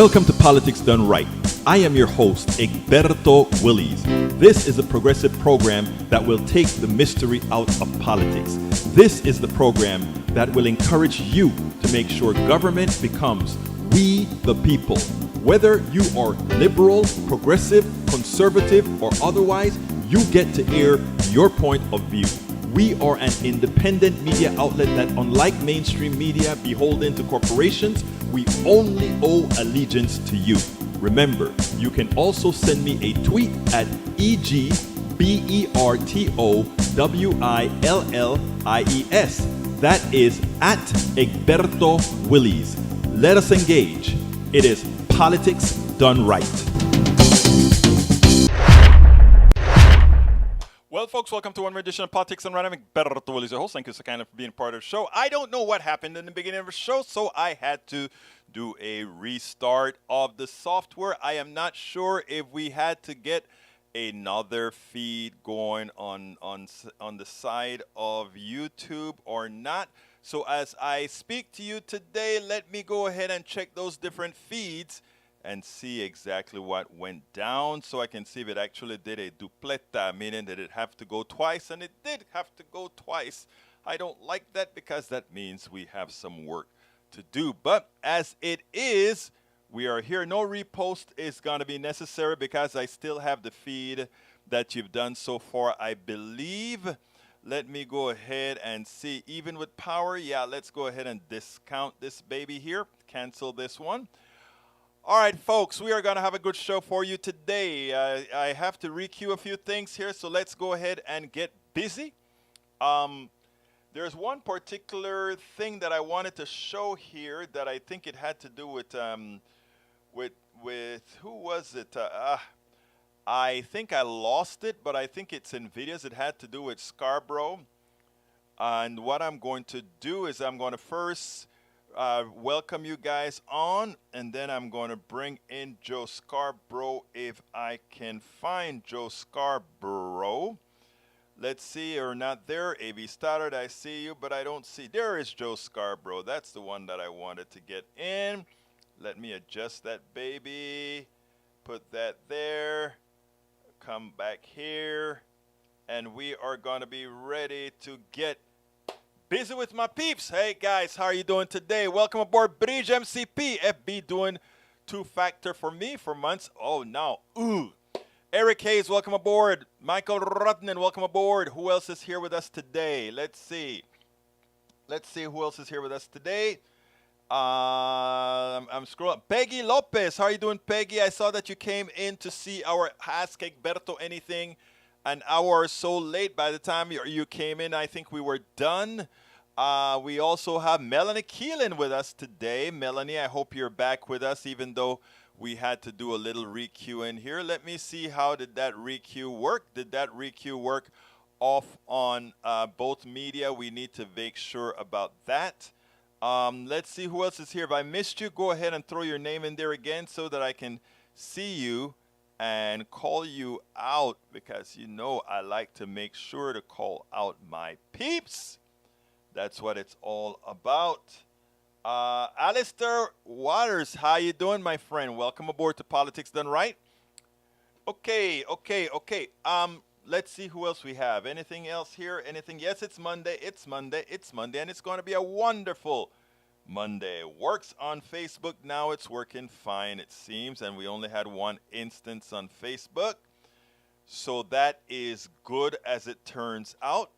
Welcome to Politics Done Right. I am your host, Egberto Willies. This is a progressive program that will take the mystery out of politics. This is the program that will encourage you to make sure government becomes we the people. Whether you are liberal, progressive, conservative, or otherwise, you get to air your point of view. We are an independent media outlet that, unlike mainstream media beholden to corporations, we only owe allegiance to you. Remember, you can also send me a tweet at EGBERTOWILLIES. That is at Egberto Willies. Let us engage. It is Politics Done Right. Well, folks, welcome to one more edition of Politics Done Right. I'm Egberto Willies, your host. Thank you so kindly for being part of the show. I don't know what happened in the beginning of the show, so I had to do a restart of the software. I am not sure if we had to get another feed going on the side of YouTube or not. So as I speak to you today, let me go ahead and check those different feeds and see exactly what went down, so I can see if it actually did a dupleta, meaning that it have to go twice, and it did have to go twice. I don't like that because that means we have some work to do. But as it is, we are here. No repost is going to be necessary because I still have the feed that you've done so far, I believe. Let me go ahead and see. Even with power, yeah, let's go ahead and discount this baby here. Cancel this one. All right, folks, we are going to have a good show for you today. I have to requeue a few things here, so let's go ahead and get busy. There's one particular thing that I wanted to show here that I think it had to do with who was it? I think I lost it, but I think it's in videos. It had to do with Scarborough. And what I'm going to do is I'm going to first welcome you guys on, and then I'm going to bring in Joe Scarborough if I can find Joe Scarborough. Let's see, or not there. A.B. Stoddard, I see you, but I don't see. There is Joe Scarborough. That's the one that I wanted to get in. Let me adjust that baby. Put that there. Come back here. And we are going to be ready to get busy with my peeps. Hey guys, how are you doing today? Welcome aboard Bridge MCP. FB doing two-factor for me for months. Oh, now, ooh. Eric Hayes, welcome aboard. Michael Rutnan, welcome aboard. Who else is here with us today? Let's see. Let's see who else is here with us today. I'm scrolling. Peggy Lopez, how are you doing, Peggy? I saw that you came in to see our Ask Egberto Anything an hour or so late. By the time you came in, I think we were done. We also have Melanie Keelan with us today. Melanie, I hope you're back with us, even though we had to do a little requeue in here. Let me see, how did that requeue work? Did that requeue work off on both media? We need to make sure about that. Let's see who else is here. If I missed you, go ahead and throw your name in there again so that I can see you and call you out, because you know I like to make sure to call out my peeps. That's what it's all about. Alistair Waters, how you doing, my friend? Welcome aboard to Politics Done Right. Okay. Let's see who else we have. Anything else here? Anything? Yes, it's Monday, and it's going to be a wonderful Monday. Works on Facebook now. It's working fine, it seems, and we only had one instance on Facebook, so that is good as it turns out.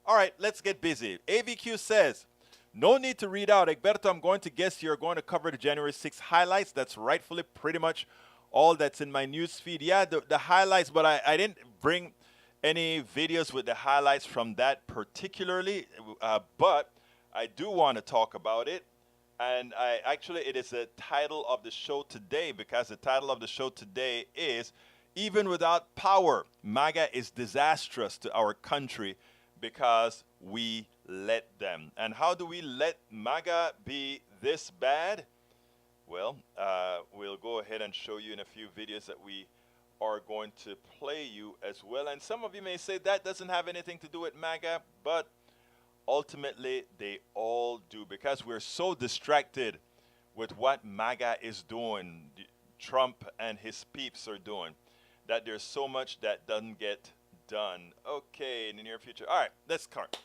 All right, let's get busy. AVQ says, no need to read out. Egberto, I'm going to guess you're going to cover the January 6th highlights. That's rightfully pretty much all that's in my news feed. Yeah, the highlights, but I didn't bring any videos with the highlights from that particularly, but I do want to talk about it. And it is the title of the show today, because the title of the show today is, Even Without Power, MAGA is Disastrous to Our Country Because We Let Them. And how do we let MAGA be this bad? Well, we'll go ahead and show you in a few videos that we are going to play you as well. And some of you may say that doesn't have anything to do with MAGA, but ultimately they all do, because we're so distracted with what MAGA is doing, Trump and his peeps are doing, that there's so much that doesn't get done. Okay, in the near future. All right, let's start.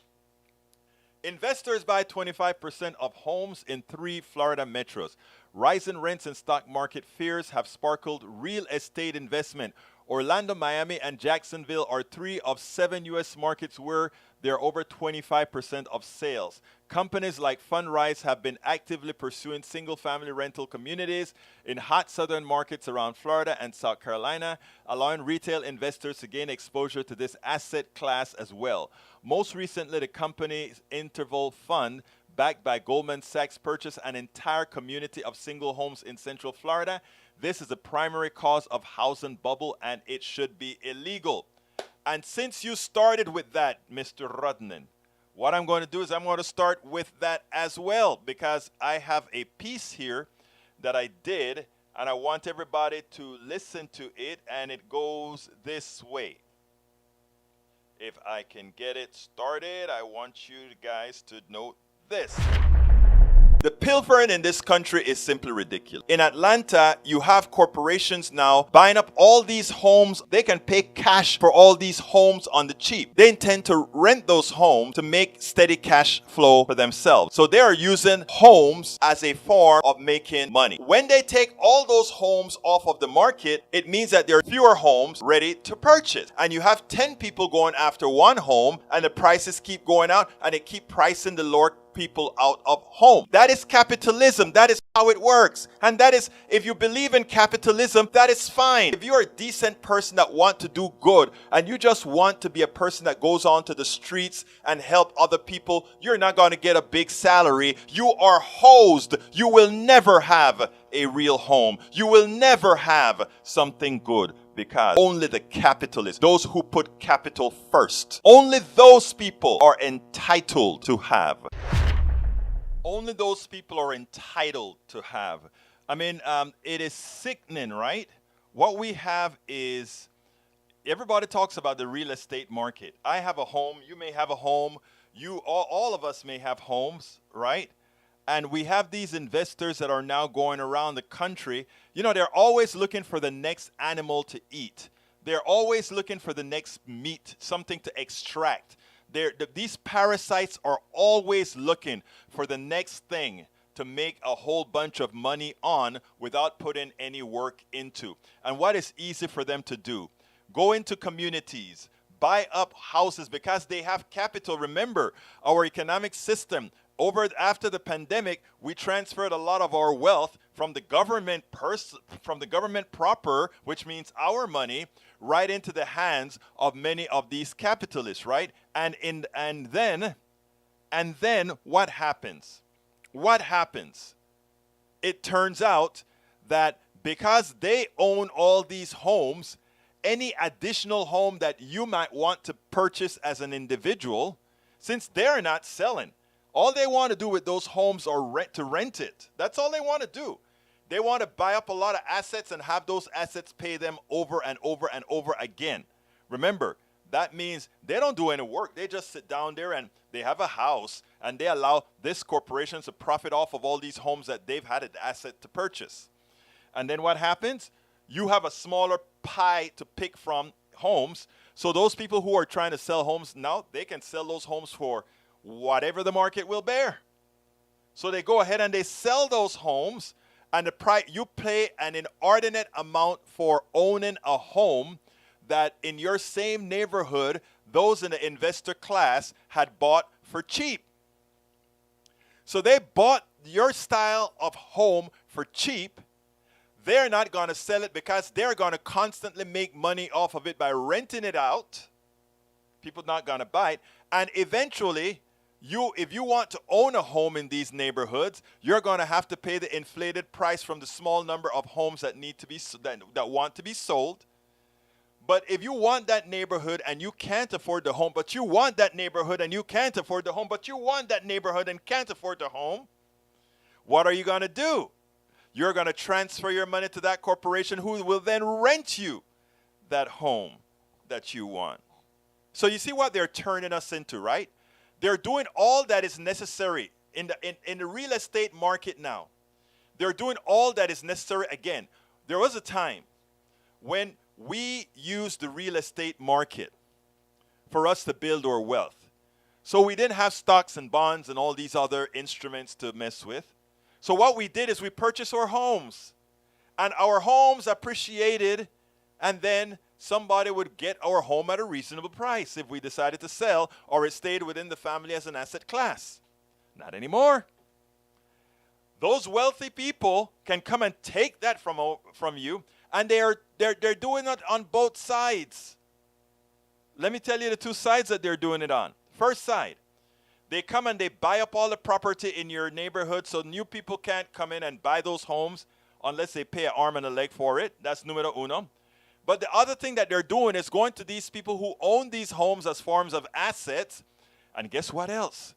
Investors buy 25% of homes in 3 Florida metros. Rising rents and stock market fears have sparkled real estate investment. Orlando, Miami, and Jacksonville are 3 of 7 U.S. markets where they're over 25% of sales. Companies like Fundrise have been actively pursuing single-family rental communities in hot southern markets around Florida and South Carolina, allowing retail investors to gain exposure to this asset class as well. Most recently, the company's Interval Fund, backed by Goldman Sachs, purchased an entire community of single homes in Central Florida. This is the primary cause of housing bubble, and it should be illegal. And since you started with that, Mr. Rudnan, what I'm going to do is I'm going to start with that as well, because I have a piece here that I did, and I want everybody to listen to it, and it goes this way. If I can get it started, I want you guys to note this. The pilfering in this country is simply ridiculous. In Atlanta, you have corporations now buying up all these homes. They can pay cash for all these homes on the cheap. They intend to rent those homes to make steady cash flow for themselves. So they are using homes as a form of making money. When they take all those homes off of the market, it means that there are fewer homes ready to purchase. And you have 10 people going after one home, and the prices keep going out, and they keep pricing the lower people out of home. That is capitalism. That is how it works. And that is, if you believe in capitalism, that is fine. If you're a decent person that want to do good, and you just want to be a person that goes onto the streets and help other people, you're not going to get a big salary. You are hosed. You will never have a real home. You will never have something good. Because only the capitalists, those who put capital first, only those people are entitled to have. Only those people are entitled to have. I mean, it is sickening, right? What we have is, everybody talks about the real estate market. I have a home. You may have a home. All of us may have homes, right? And we have these investors that are now going around the country. You know, they're always looking for the next animal to eat. They're always looking for the next meat, something to extract. These parasites are always looking for the next thing to make a whole bunch of money on without putting any work into. And what is easy for them to do? Go into communities, buy up houses because they have capital. Remember, our economic system, after the pandemic, we transferred a lot of our wealth from the government proper, which means our money, right into the hands of many of these capitalists, right? And then what happens? What happens? It turns out that because they own all these homes, any additional home that you might want to purchase as an individual, since they're not selling, all they want to do with those homes are rent it. That's all they want to do. They want to buy up a lot of assets and have those assets pay them over and over and over again. Remember, that means they don't do any work. They just sit down there and they have a house and they allow this corporation to profit off of all these homes that they've had an asset to purchase. And then what happens? You have a smaller pie to pick from homes. So those people who are trying to sell homes now, they can sell those homes for whatever the market will bear. So they go ahead and they sell those homes, and the price you pay an inordinate amount for owning a home that in your same neighborhood those in the investor class had bought for cheap. So they bought your style of home for cheap. They're not going to sell it because they're going to constantly make money off of it by renting it out. People not going to buy it. And eventually, if you want to own a home in these neighborhoods, you're going to have to pay the inflated price from the small number of homes that need to be that want to be sold. But if you want that neighborhood and you can't afford the home, but you want that neighborhood and you can't afford the home, but you want that neighborhood and can't afford the home, what are you going to do? You're going to transfer your money to that corporation who will then rent you that home that you want. So you see what they're turning us into, right? They're doing all that is necessary in the real estate market now. They're doing all that is necessary. Again, there was a time when we used the real estate market for us to build our wealth. So we didn't have stocks and bonds and all these other instruments to mess with. So what we did is we purchased our homes. And our homes appreciated, and then somebody would get our home at a reasonable price if we decided to sell, or it stayed within the family as an asset class. Not anymore. Those wealthy people can come and take that from you, and they're doing it on both sides. Let me tell you the two sides that they're doing it on. First side, they come and they buy up all the property in your neighborhood so new people can't come in and buy those homes unless they pay an arm and a leg for it. That's numero uno. But the other thing that they're doing is going to these people who own these homes as forms of assets. And guess what else?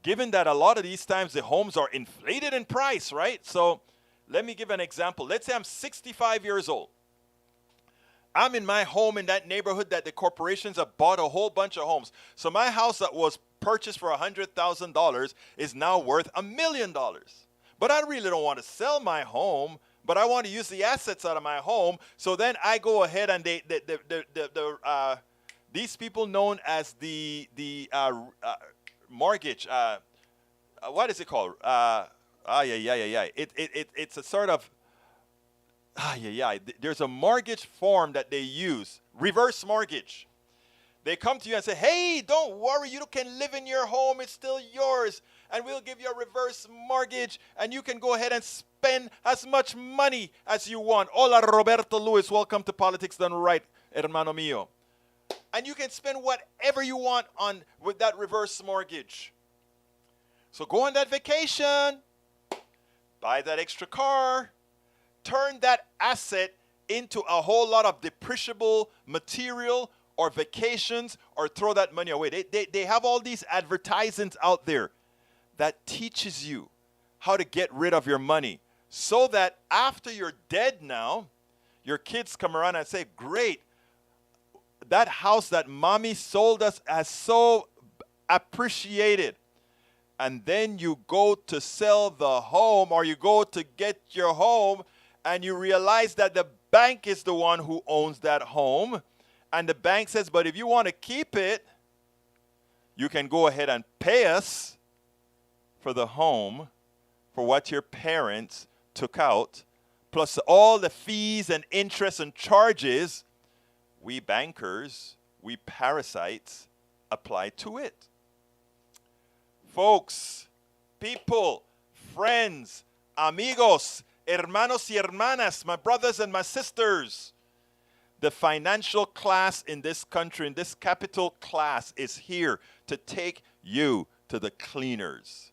Given that a lot of these times the homes are inflated in price, right? So let me give an example. Let's say I'm 65 years old. I'm in my home in that neighborhood that the corporations have bought a whole bunch of homes. So my house that was purchased for $100,000 is now worth $1 million. But I really don't want to sell my home, but I want to use the assets out of my home. So then I go ahead and these people known as the mortgage, what is it called? It's a sort of, there's a mortgage form that they use, reverse mortgage. They come to you and say, hey, don't worry, you can live in your home, it's still yours, and we'll give you a reverse mortgage, and you can go ahead and spend as much money as you want. Hola, Roberto Luis, welcome to Politics Done Right, hermano mío. And you can spend whatever you want on with that reverse mortgage. So go on that vacation, buy that extra car, turn that asset into a whole lot of depreciable material or vacations, or throw that money away. They have all these advertisements out there that teaches you how to get rid of your money so that after you're dead now, your kids come around and say, great, that house that mommy sold us has so appreciated. And then you go to sell the home, or you go to get your home, and you realize that the bank is the one who owns that home. And the bank says, but if you want to keep it, you can go ahead and pay us for the home, for what your parents took out, plus all the fees and interest and charges we bankers, we parasites, apply to it. Folks, people, friends, amigos, hermanos y hermanas, my brothers and my sisters, the financial class in this country, in this capital class, is here to take you to the cleaners.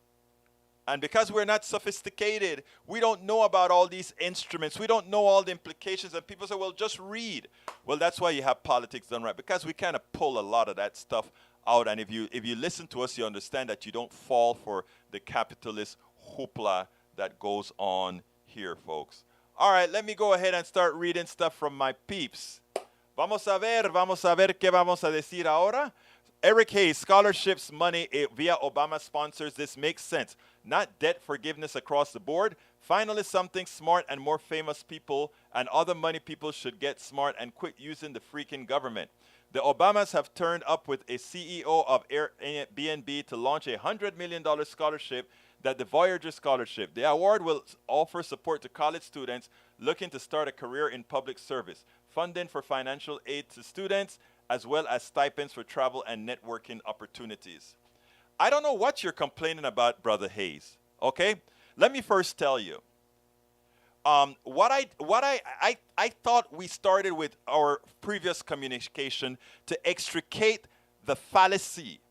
And because we're not sophisticated, we don't know about all these instruments. We don't know all the implications. And people say, well, just read. Well, that's why you have Politics Done Right, because we kind of pull a lot of that stuff out. And if you listen to us, you understand that you don't fall for the capitalist hoopla that goes on here, folks. All right, let me go ahead and start reading stuff from my peeps. Vamos a ver qué vamos a decir ahora. Eric Hayes, scholarships, money via Obama sponsors. This makes sense. Not debt forgiveness across the board. Finally, something smart and more famous people and other money people should get smart and quit using the freaking government. The Obamas have turned up with a CEO of Airbnb to launch a $100 million scholarship, that the Voyager Scholarship. The award will offer support to college students looking to start a career in public service, funding for financial aid to students, as well as stipends for travel and networking opportunities. I don't know what you're complaining about, Brother Hayes, okay? Let me first tell you. What I thought we started with our previous communication to extricate the fallacy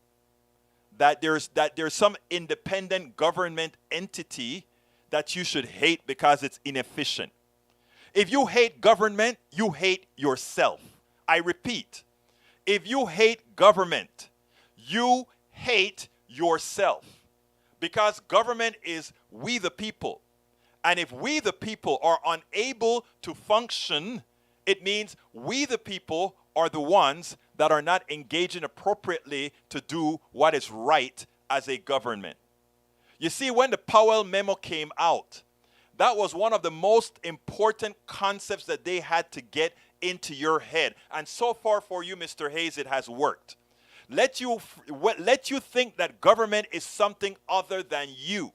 that there's some independent government entity that you should hate because it's inefficient. If you hate government, you hate yourself. I repeat, if you hate government, you hate yourself, because government is we the people. And if we the people are unable to function, it means we the people are the ones that are not engaging appropriately to do what is right as a government. You see, when the Powell memo came out, That was one of the most important concepts that they had to get into your head. And so far for you, Mr. Hayes, it has worked. Let you think that government is something other than you.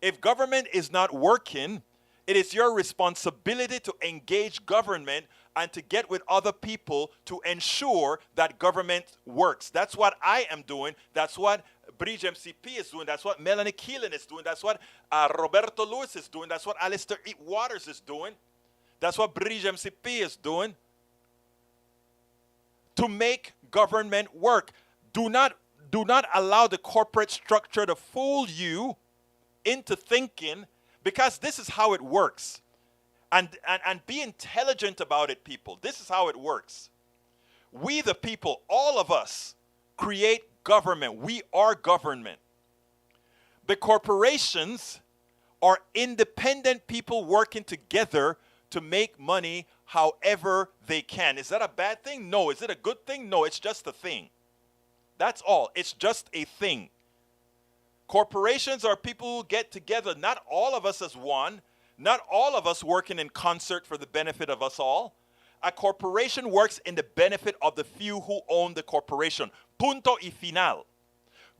If government is not working, it is your responsibility to engage government and to get with other people to ensure that government works. That's what I am doing. That's what Bridge MCP is doing. That's what Melanie Keelan is doing. That's what Roberto Lewis is doing. That's what Alistair Waters is doing. That's what Bridge MCP is doing. To make government work. Do not allow the corporate structure to fool you into thinking, because this is how it works. And be intelligent about it, people. This is how it works. We the people, all of us, create government. We are government. The corporations are independent people working together to make money however they can. Is that a bad thing? No. Is it a good thing? No, it's just a thing. That's all. It's just a thing. Corporations are people who get together, not all of us as one, not all of us working in concert for the benefit of us all. A corporation works in the benefit of the few who own the corporation. Punto y final.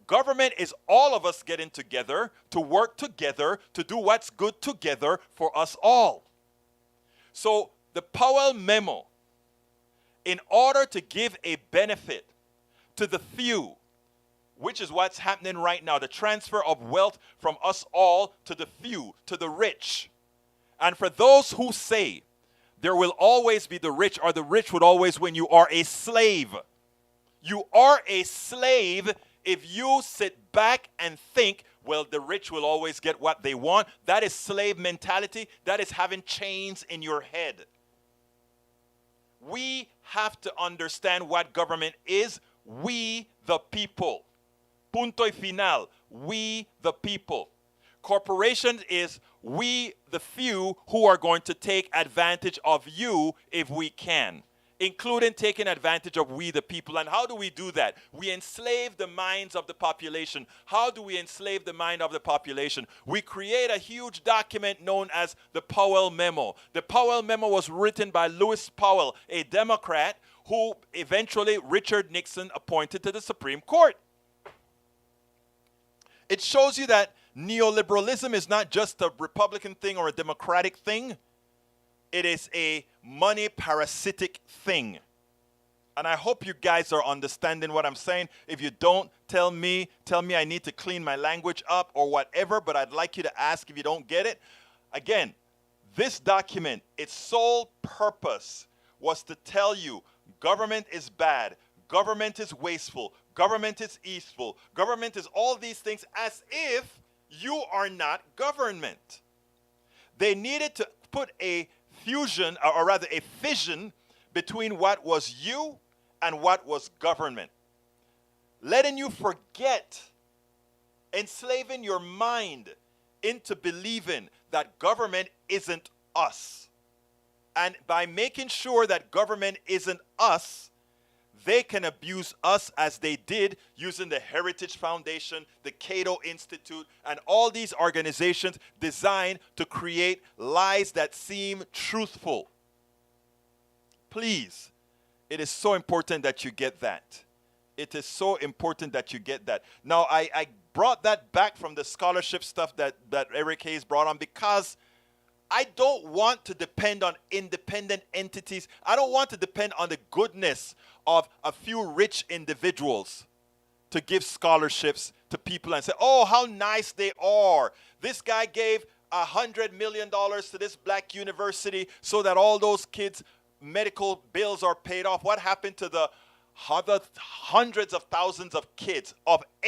Government is all of us getting together to work together to do what's good together for us all. So the Powell Memo, in order to give a benefit to the few, which is what's happening right now, the transfer of wealth from us all to the few, to the rich. And for those who say there will always be the rich, or the rich would always win, you are a slave. You are a slave if you sit back and think, well, the rich will always get what they want. That is slave mentality. That is having chains in your head. We have to understand what government is. We the people. Punto y final. We the people. Corporation is we the few who are going to take advantage of you if we can, including taking advantage of we the people. And how do we do that? We enslave the minds of the population. How do we enslave the mind of the population? We create a huge document known as the Powell Memo. The Powell Memo was written by Lewis Powell, a Democrat who eventually Richard Nixon appointed to the Supreme Court. It shows you that neoliberalism is not just a Republican thing or a Democratic thing. It is a money parasitic thing. And I hope you guys are understanding what I'm saying. If you don't, tell me I need to clean my language up or whatever, but I'd like you to ask if you don't get it. Again, this document, its sole purpose was to tell you government is bad, government is wasteful, government is evil, government is all these things, as if you are not government. They needed to put a fusion, or rather a fission, between what was you and what was government. Letting you forget, enslaving your mind into believing that government isn't us. And by making sure that government isn't us, they can abuse us as they did using the Heritage Foundation, the Cato Institute, and all these organizations designed to create lies that seem truthful. Please, it is so important that you get that. It is so important that you get that. Now, I brought that back from the scholarship stuff that Eric Hayes brought on because I don't want to depend on independent entities. I don't want to depend on the goodness of a few rich individuals to give scholarships to people and say, oh, how nice they are. This guy gave $100 million to this black university so that all those kids' medical bills are paid off. What happened to the hundreds of thousands of kids, of